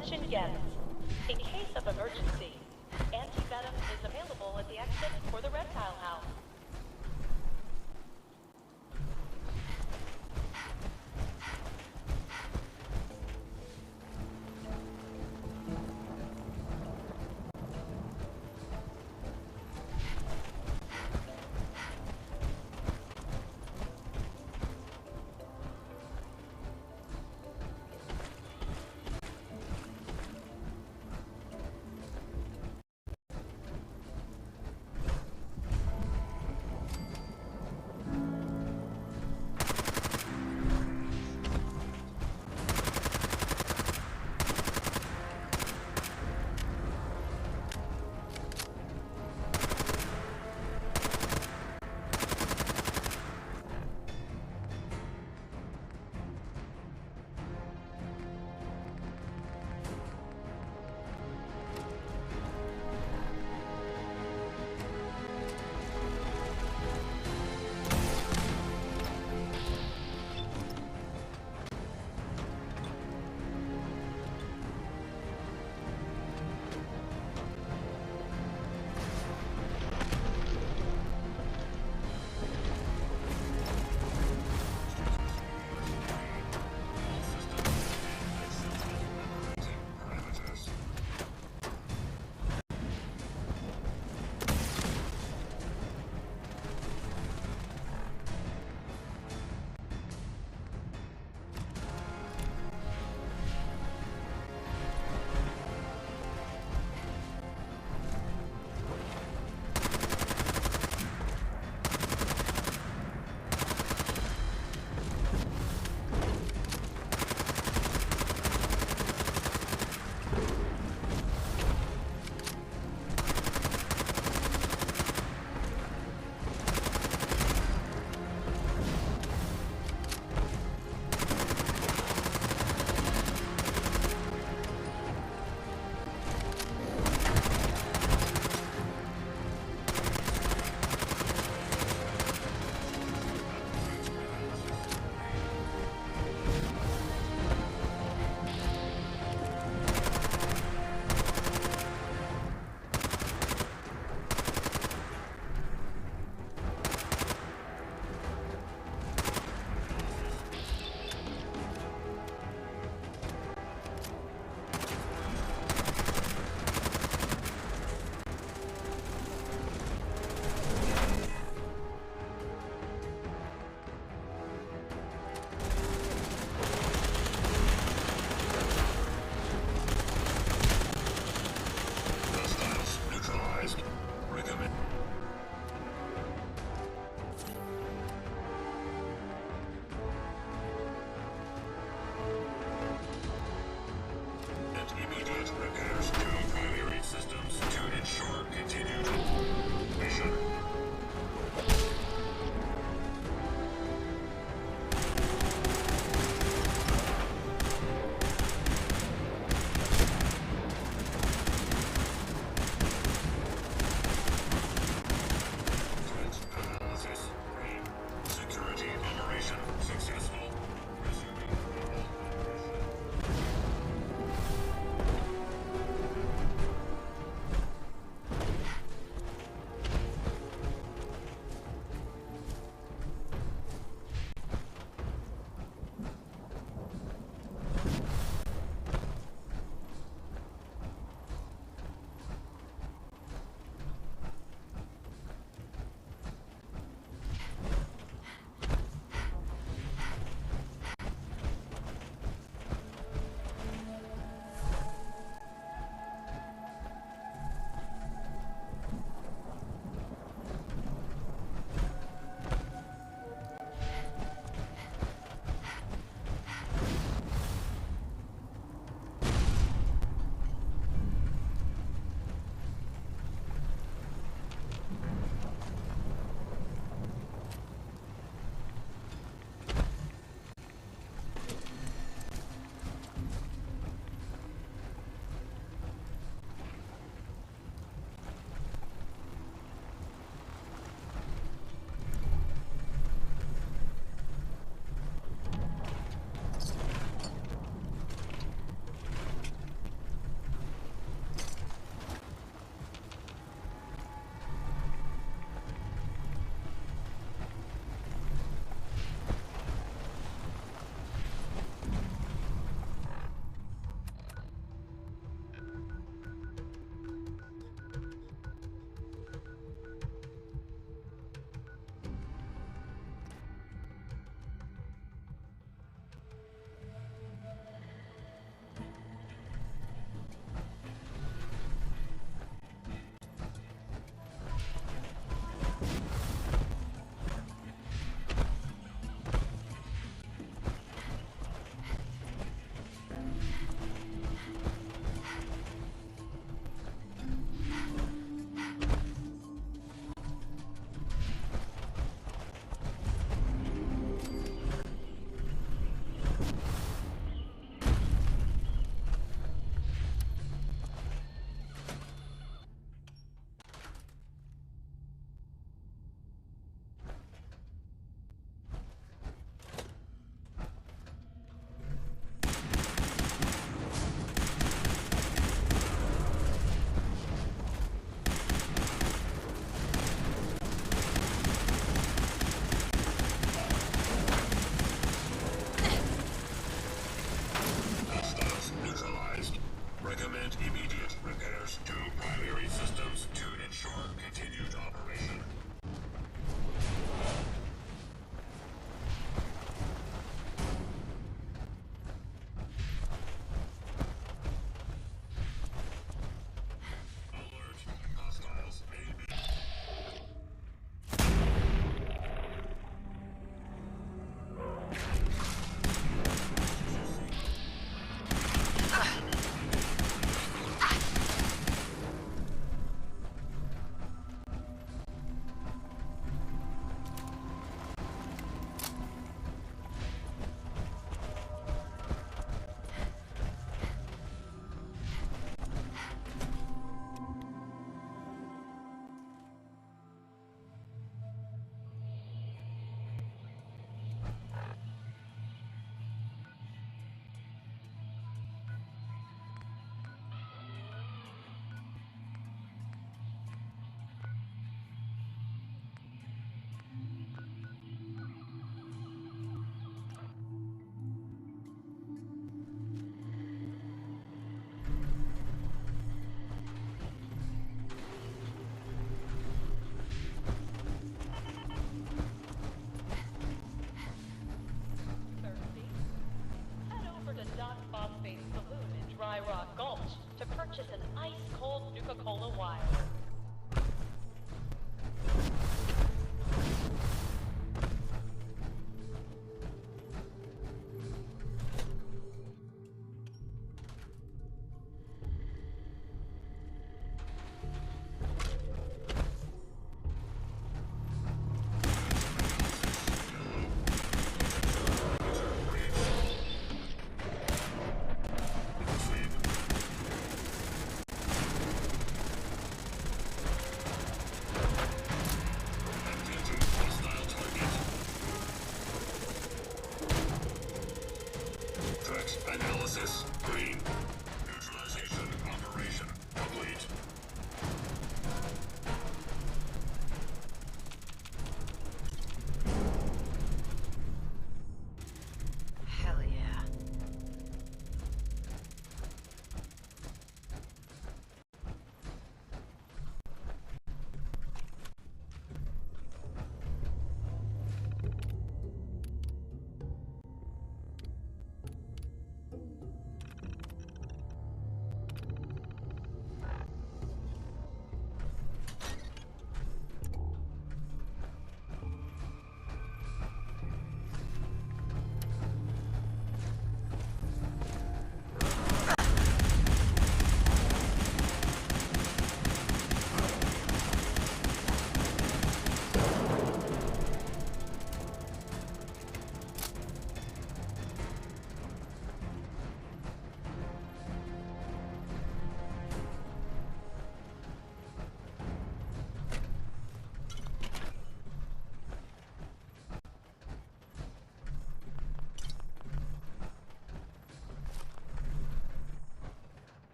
Attention guests. In case of emergency, antivenom is available at the exit for the reptile house.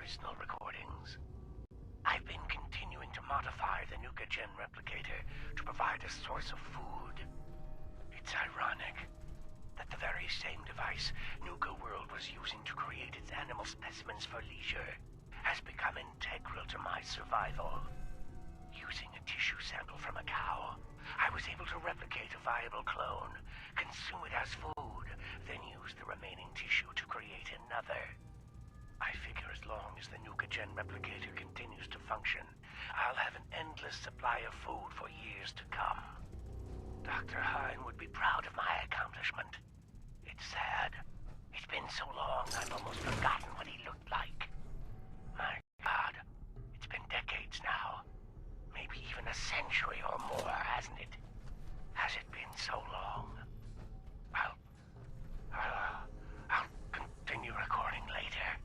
personal recordings. I've been continuing to modify the Nuka Gen replicator to provide a source of food. It's ironic that the very same device Nuka World was using to create its animal specimens for leisure has become integral to my survival. Using a tissue sample from a cow, I was able to replicate a viable clone, consume it as food, then use the remaining tissue to create another. I figure as long as the Nuka Gen replicator continues to function, I'll have an endless supply of food for years to come. Dr. Hine would be proud of my accomplishment. It's sad. It's been so long I've almost forgotten what he looked like. My God, it's been decades now. Maybe even a century or more, hasn't it? Has it been so long? I'll continue recording later.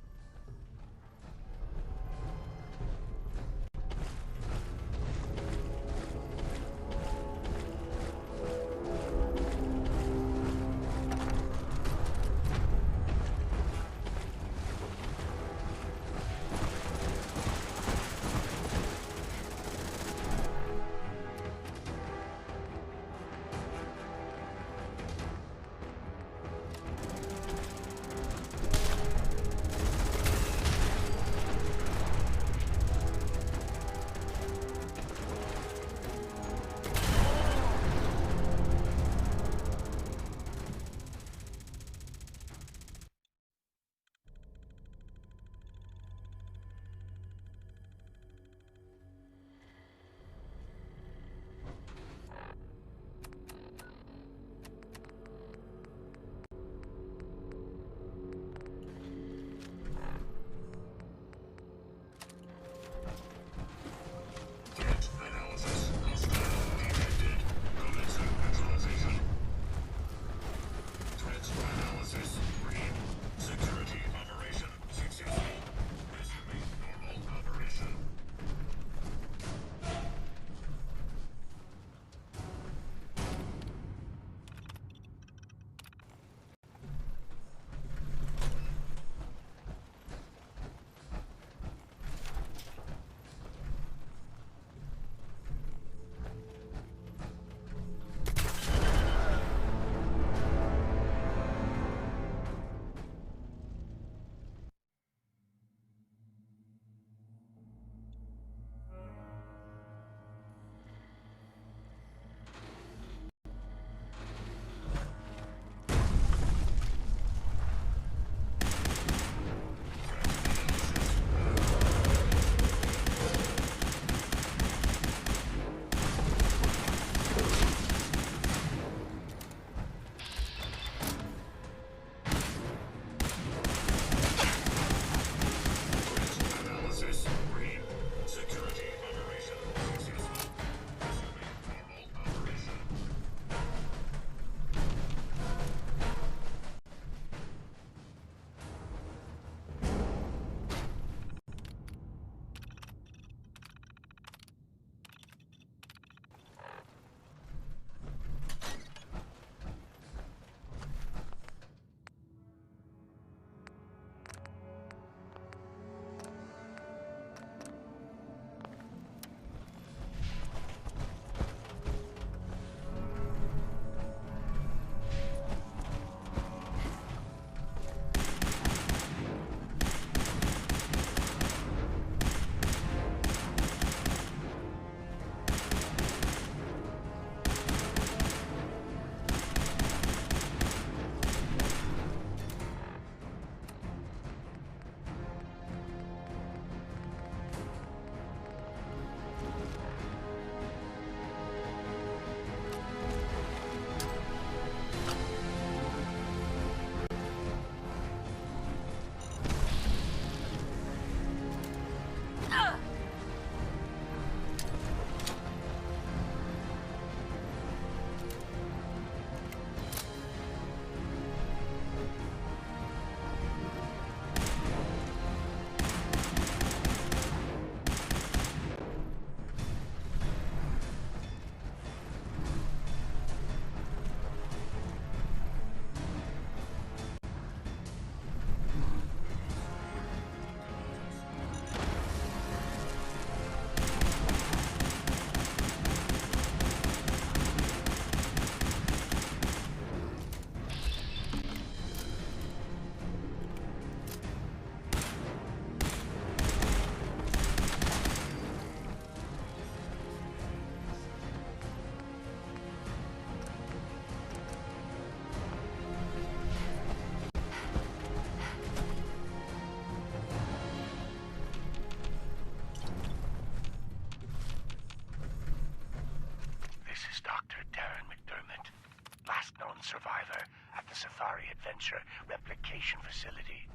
survivor at the Safari Adventure Replication Facility,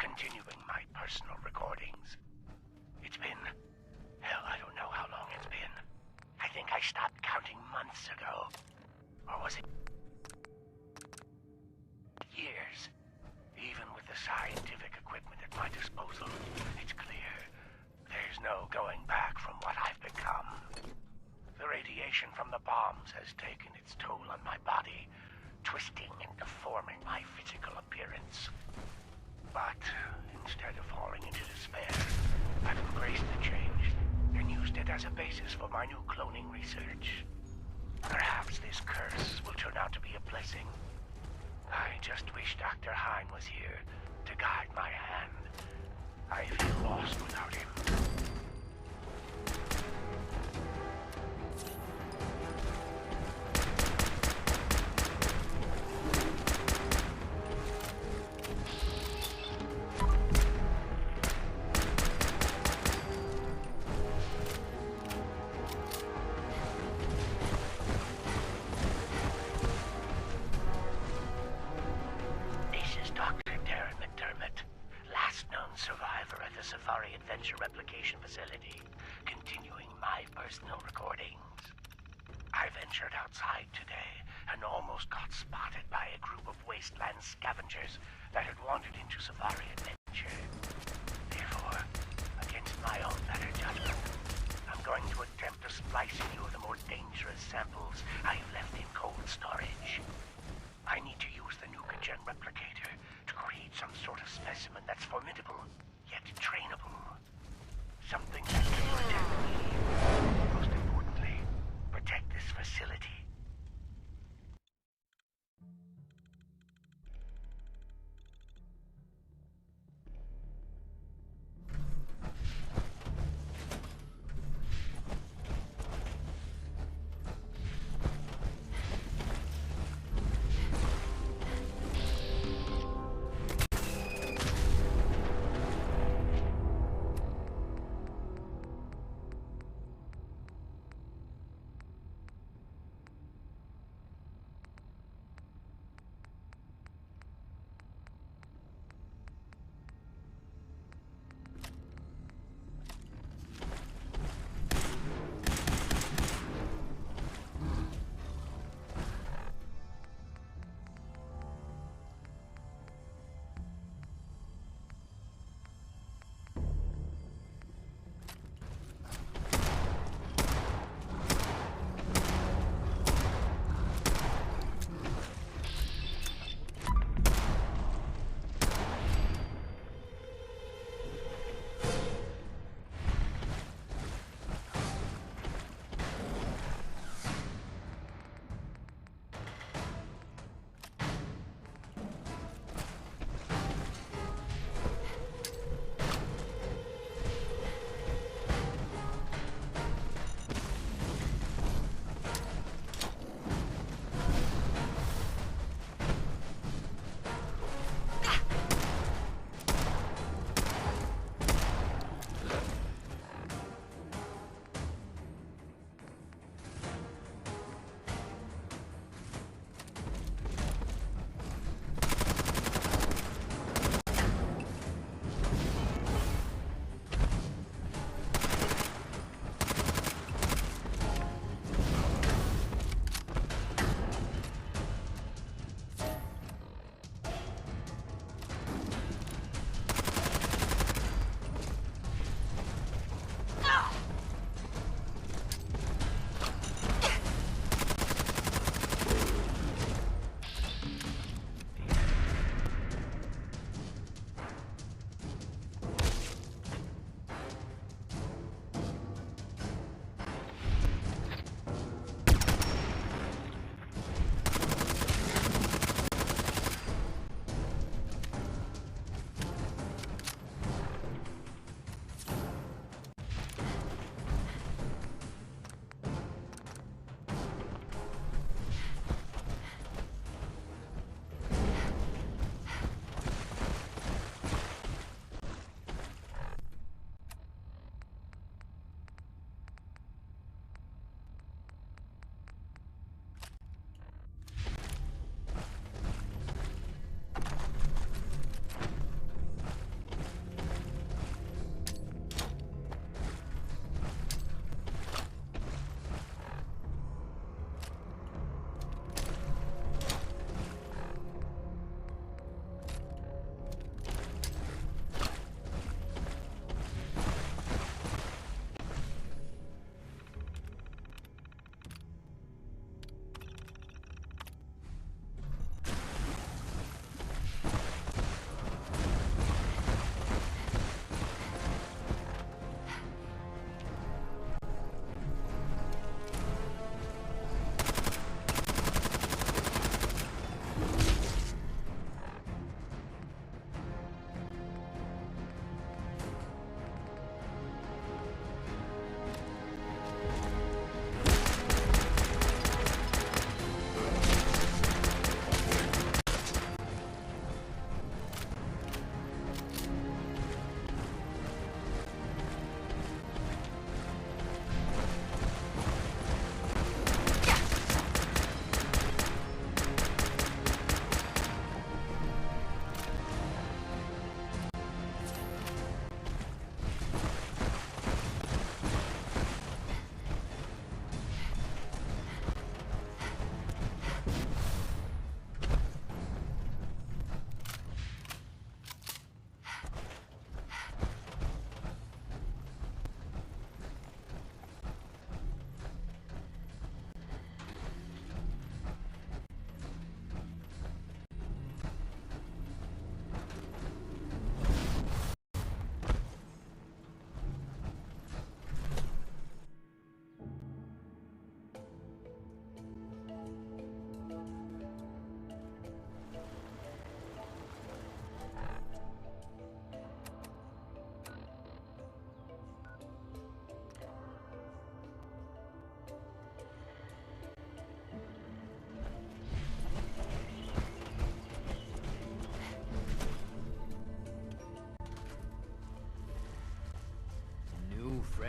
continuing my personal recordings. It's been... hell, I don't know how long it's been. I think I stopped counting months ago. Or was it... years? Even with the scientific equipment at my disposal, it's clear there's no going back from what I've become. The radiation from the bombs has taken its toll on my body, twisting and deforming my physical appearance. But instead of falling into despair, I've embraced the change and used it as a basis for my new cloning research. Perhaps this curse will turn out to be a blessing. I just wish Dr. Hein was here to guide my hand. I feel lost without him. Safari Adventure Replication Facility, continuing my personal recordings. I ventured outside today and almost got spotted by a group of wasteland scavengers that had wandered into Safari Adventure. Therefore, against my own better judgment, I'm going to attempt to splice a few of the more dangerous samples I've left in cold storage. I need to use the Nuka Gen replicator to create some sort of specimen that's formidable, yet trainable. Something that can protect me. Most importantly, protect this facility.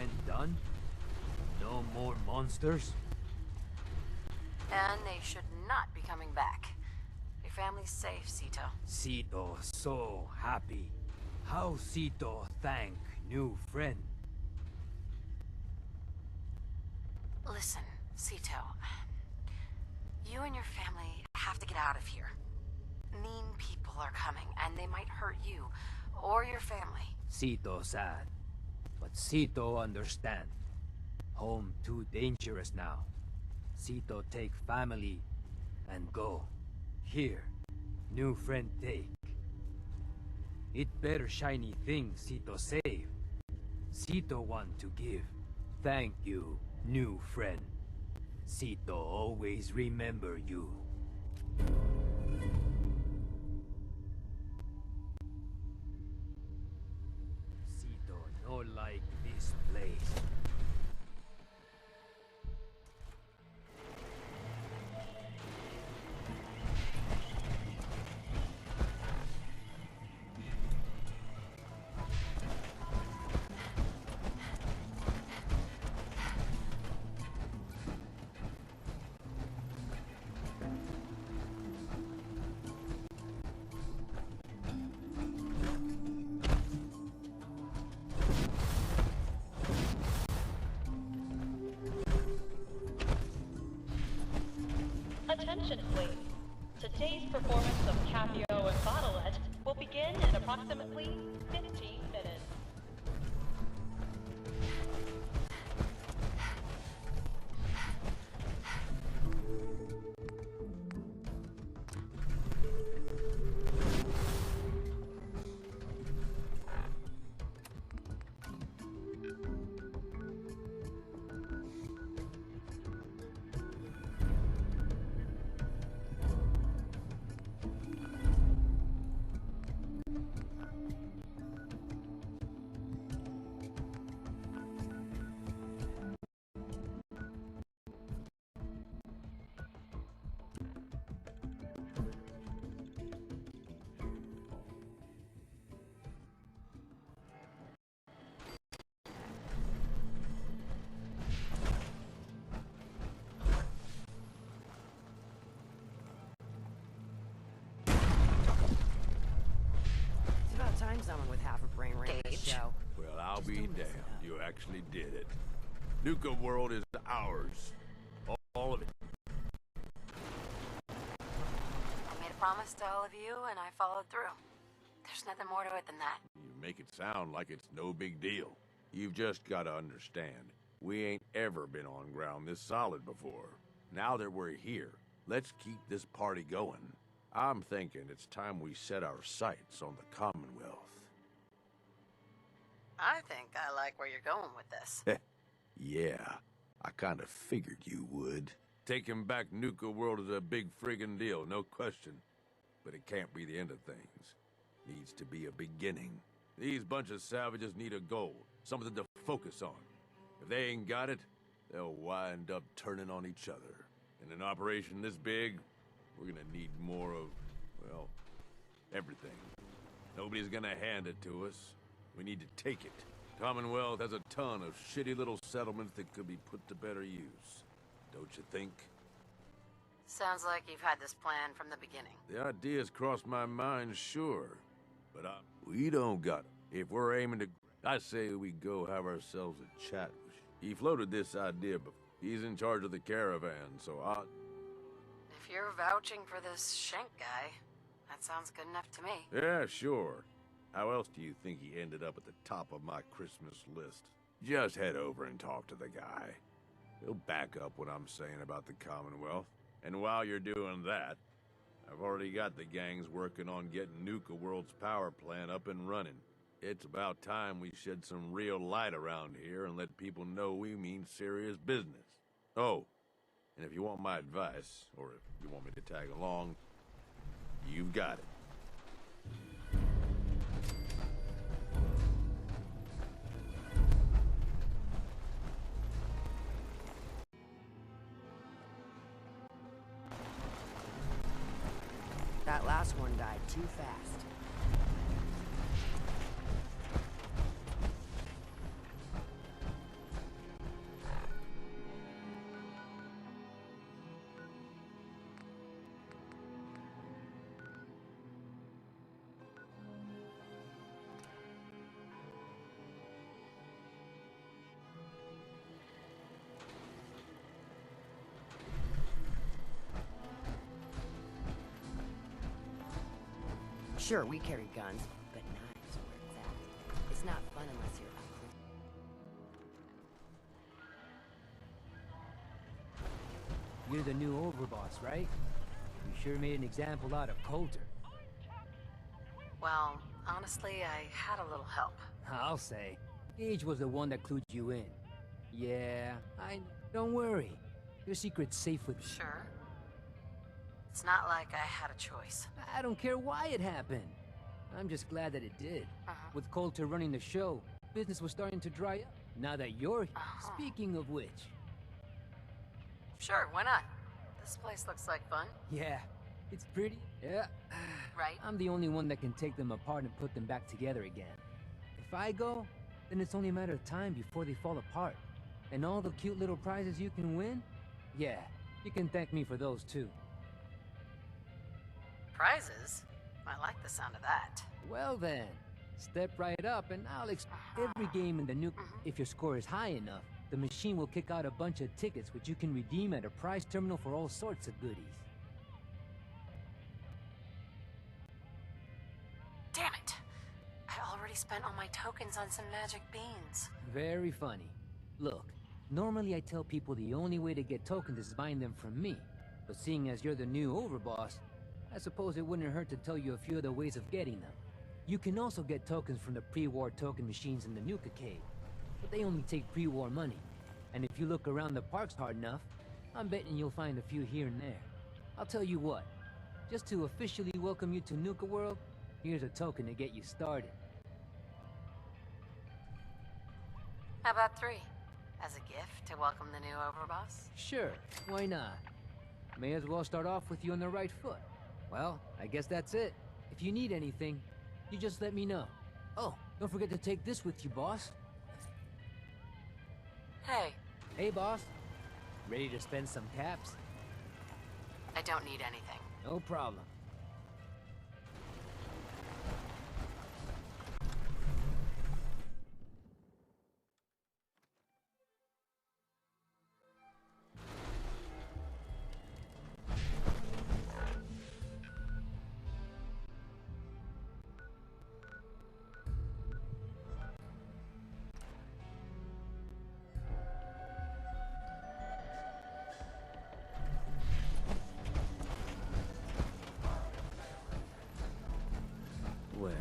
friend done? No more monsters? And they should not be coming back. Your family's safe, Sito. Sito so happy. How Sito thank new friend? Listen, Sito. You and your family have to get out of here. Mean people are coming, and they might hurt you or your family. Sito sad. But Sito understand. Home too dangerous now. Sito take family and go. Here, new friend take. It better shiny thing Sito save. Sito want to give. Thank you, new friend. Sito always remember you. Sito no like this place. Attention, please. Today's performance of Capio and Bottlette will begin in approximately 15 minutes. Time someone with half a brain ran this show. Well, I'll be damned. You actually did it. Nuka world is ours. All of it. I made a promise to all of you, and I followed through. There's nothing more to it than that. You make it sound like it's no big deal. You've just got to understand, we ain't ever been on ground this solid before. Now that we're here, let's keep this party going. I'm thinking it's time we set our sights on the Commonwealth. I think I like where you're going with this. Yeah, I kind of figured you would. Taking back Nuka world is a big friggin' deal, no question. But it can't be the end of things. Needs to be a beginning. These bunch of savages need a goal, something to focus on. If they ain't got it, they'll wind up turning on each other. In an operation this big, we're gonna need more of, well, everything. Nobody's gonna hand it to us. We need to take it. Commonwealth has a ton of shitty little settlements that could be put to better use. Don't you think? Sounds like you've had this plan from the beginning. The idea's crossed my mind, sure. But we don't got it. If we're aiming to... I say we go have ourselves a chat. He floated this idea, but he's in charge of the caravan, so If you're vouching for this Shank guy, that sounds good enough to me. Yeah, sure. How else do you think he ended up at the top of my Christmas list? Just head over and talk to the guy. He'll back up what I'm saying about the Commonwealth. And while you're doing that, I've already got the gangs working on getting Nuka World's power plant up and running. It's about time we shed some real light around here and let people know we mean serious business. Oh, and if you want my advice, or if you want me to tag along, you've got it. That last one died too fast. Sure, we carry guns, but knives are where it's at. It's not fun unless you're up close. You're the new overboss, right? You sure made an example out of Coulter. Well, honestly, I had a little help. I'll say. Gage was the one that clued you in. Yeah, don't worry. Your secret's safe with me. Sure. It's not like I had a choice. I don't care why it happened. I'm just glad that it did. With Coulter running the show, business was starting to dry up. Now that you're here, speaking of which. Sure, why not? This place looks like fun. Yeah, it's pretty. Yeah. Right? I'm the only one that can take them apart and put them back together again. If I go, then it's only a matter of time before they fall apart. And all the cute little prizes you can win? Yeah, you can thank me for those too. Prizes? I like the sound of that. Well then, step right up and I'll every game in the Nuka. If your score is high enough, the machine will kick out a bunch of tickets which you can redeem at a prize terminal for all sorts of goodies. Damn it! I already spent all my tokens on some magic beans. Very funny. Look, normally I tell people the only way to get tokens is buying them from me. But seeing as you're the new overboss, I suppose it wouldn't hurt to tell you a few other ways of getting them. You can also get tokens from the pre-war token machines in the Nuka cave, but they only take pre-war money. And if you look around the parks hard enough, I'm betting you'll find a few here and there. I'll tell you what, just to officially welcome you to Nuka World, here's a token to get you started. How about 3? As a gift to welcome the new overboss? Sure, why not? May as well start off with you on the right foot. Well, I guess that's it. If you need anything, you just let me know. Oh, don't forget to take this with you, boss. Hey. Hey, boss. Ready to spend some caps? I don't need anything. No problem. Well,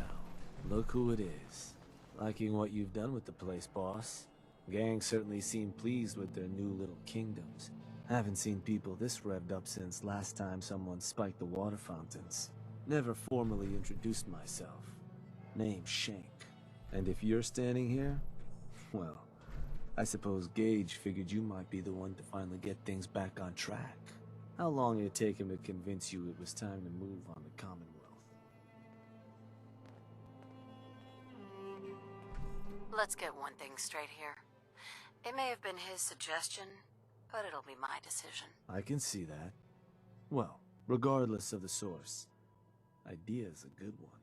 look who it is. Liking what you've done with the place, boss. Gang certainly seem pleased with their new little kingdoms. Haven't seen people this revved up since last time someone spiked the water fountains. Never formally introduced myself. Name's Shank. And if you're standing here, well, I suppose Gage figured you might be the one to finally get things back on track. How long did it take him to convince you it was time to move on the Commonwealth? Let's get one thing straight here. It may have been his suggestion, but it'll be my decision. I can see that. Well, regardless of the source, idea's a good one.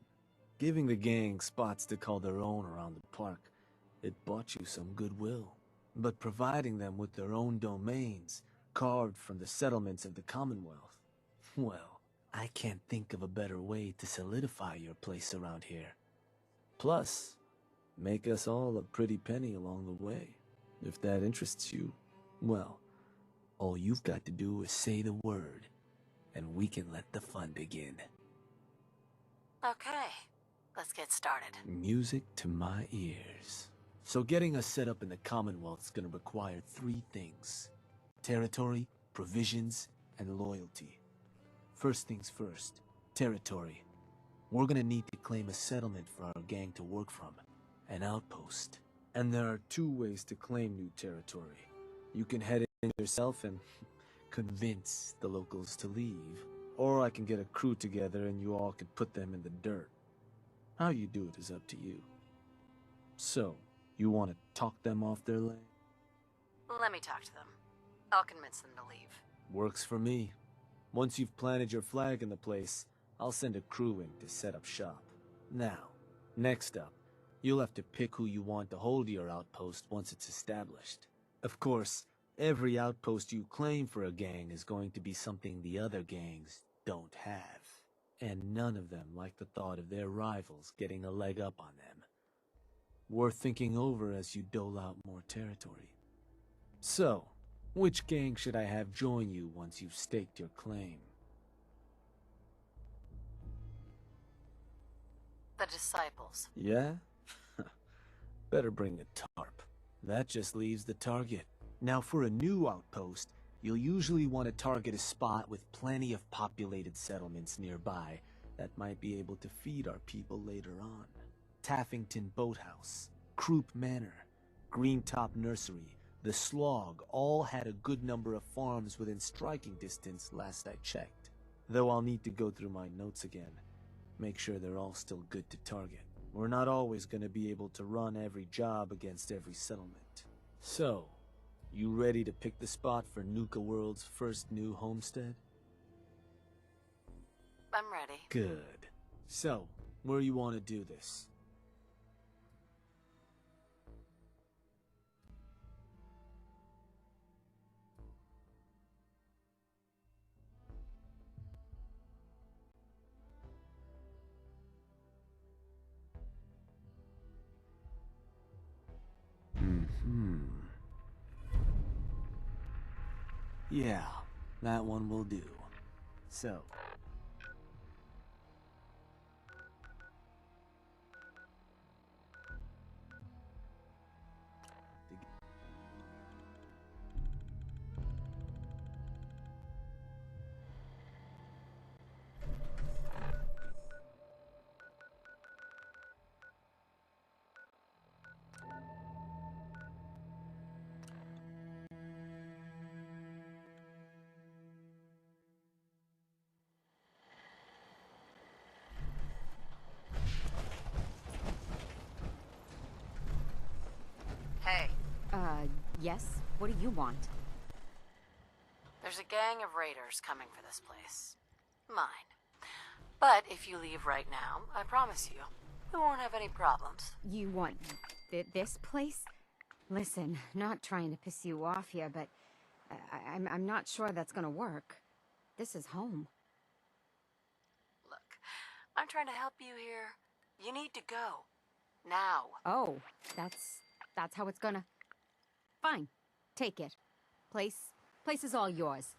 Giving the gang spots to call their own around the park, it bought you some goodwill. But providing them with their own domains, carved from the settlements of the Commonwealth, well, I can't think of a better way to solidify your place around here. Plus, make us all a pretty penny along the way. If that interests you, well, all you've got to do is say the word, and we can let the fun begin. Okay, let's get started. Music to my ears. So getting us set up in the Commonwealth's gonna require 3 things: territory, provisions, and loyalty. First things first, territory. We're gonna need to claim a settlement for our gang to work from. An outpost. And there are 2 ways to claim new territory. You can head in yourself and convince the locals to leave. Or I can get a crew together and you all can put them in the dirt. How you do it is up to you. So, you want to talk them off their land? Let me talk to them. I'll convince them to leave. Works for me. Once you've planted your flag in the place, I'll send a crew in to set up shop. Now, next up, you'll have to pick who you want to hold your outpost once it's established. Of course, every outpost you claim for a gang is going to be something the other gangs don't have. and none of them like the thought of their rivals getting a leg up on them. Worth thinking over as you dole out more territory. So, which gang should I have join you once you've staked your claim? The disciples. Yeah? Better bring a tarp. That just leaves the target. Now for a new outpost, you'll usually want to target a spot with plenty of populated settlements nearby that might be able to feed our people later on. Taffington Boathouse, Croup Manor, Greentop Nursery, the Slog all had a good number of farms within striking distance last I checked. Though I'll need to go through my notes again. Make sure they're all still good to target. We're not always going to be able to run every job against every settlement. So, you ready to pick the spot for Nuka World's first new homestead? I'm ready. Good. So, where you want to do this? Yeah, that one will do. So... Hey, Yes? What do you want? there's a gang of raiders coming for this place. Mine. But if you leave right now, I promise you, we won't have any problems. You want this place? Listen, not trying to piss you off here, but I'm not sure that's gonna work. This is home. Look, I'm trying to help you here. You need to go. Now. Oh, that's how it's gonna... Fine. Take it. Place is all yours.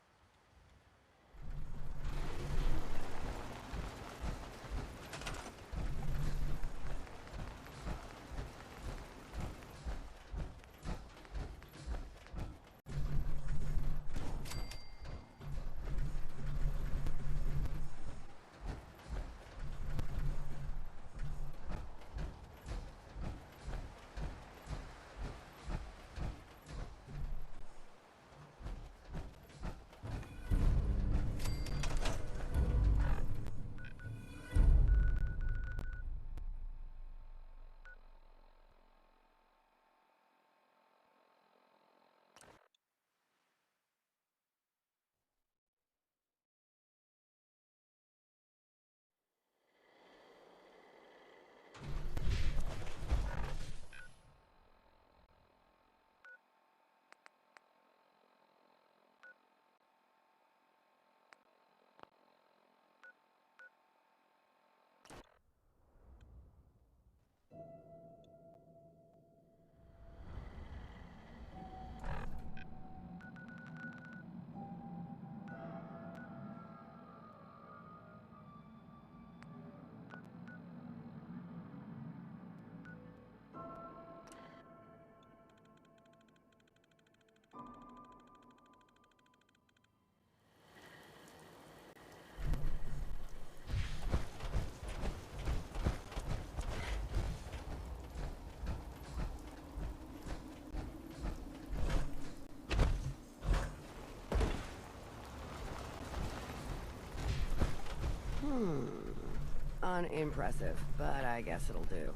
Unimpressive, but I guess it'll do.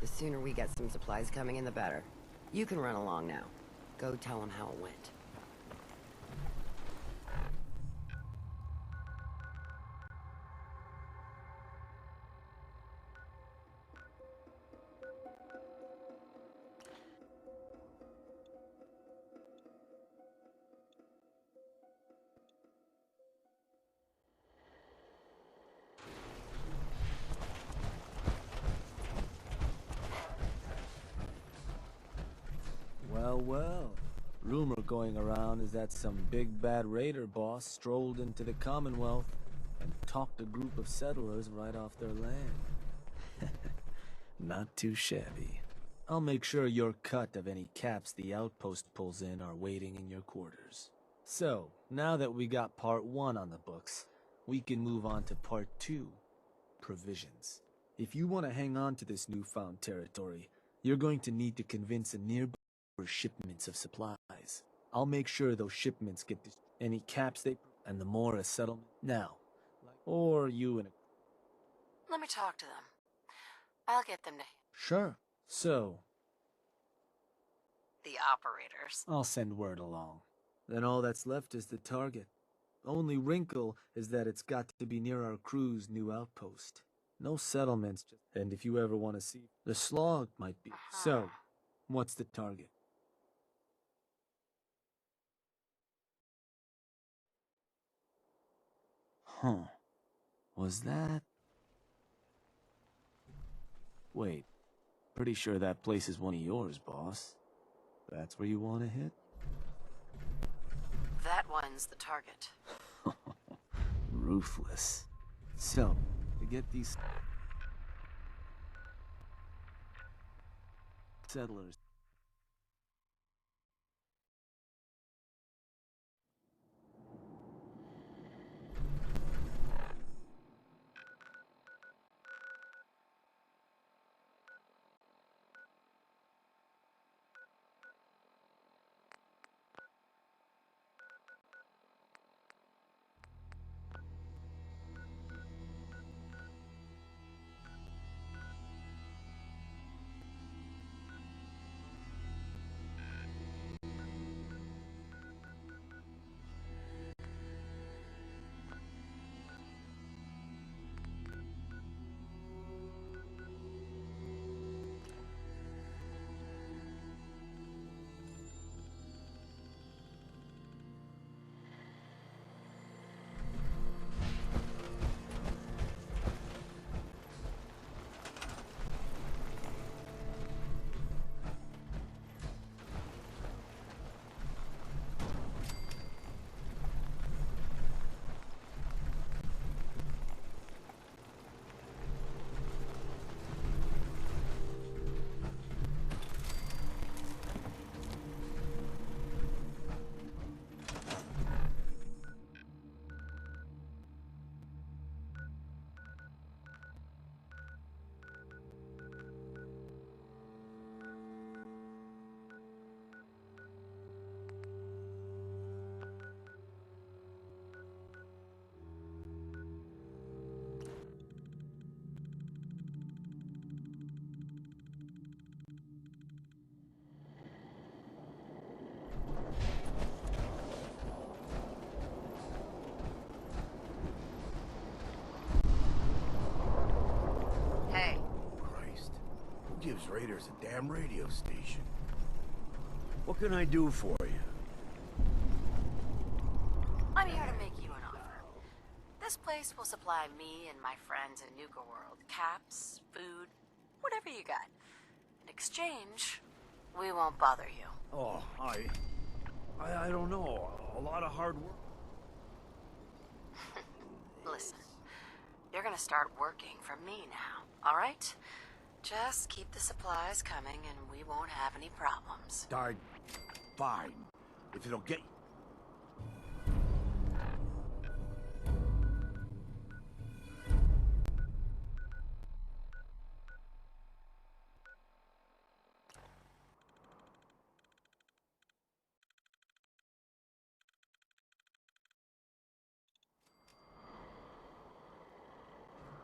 The sooner we get some supplies coming in, the better. You can run along now. Go tell them how it went. well. Rumor going around is that some big bad raider boss strolled into the Commonwealth and talked a group of settlers right off their land. Not too shabby. I'll make sure your cut of any caps the outpost pulls in are waiting in your quarters. So, now that we got part 1 on the books, we can move on to part 2, provisions. If you want to hang on to this newfound territory, you're going to need to convince a nearby for shipments of supplies. I'll make sure those shipments get any caps they and the more a settlement now. Or you and a... Let me talk to them. I'll get them to... Sure. So... the operators. I'll send word along. Then all that's left is the target. Only wrinkle is that it's got to be near our crew's new outpost. No settlements, and if you ever want to see... the slog might be... So, what's the target? Huh. Was that... Wait. Pretty sure that place is one of yours, boss. That's where you want to hit? That one's the target. Ruthless. So, to get these... settlers... Hey. Christ. Who gives raiders a damn radio station? What can I do for you? I'm here to make you an offer. This place will supply me and my friends in Nuka World caps, food, whatever you got. In exchange, we won't bother you. Oh, I don't know. A lot of hard work. Listen, you're gonna start working for me now, all right? Just keep the supplies coming and we won't have any problems. Darn. Fine. If it'll get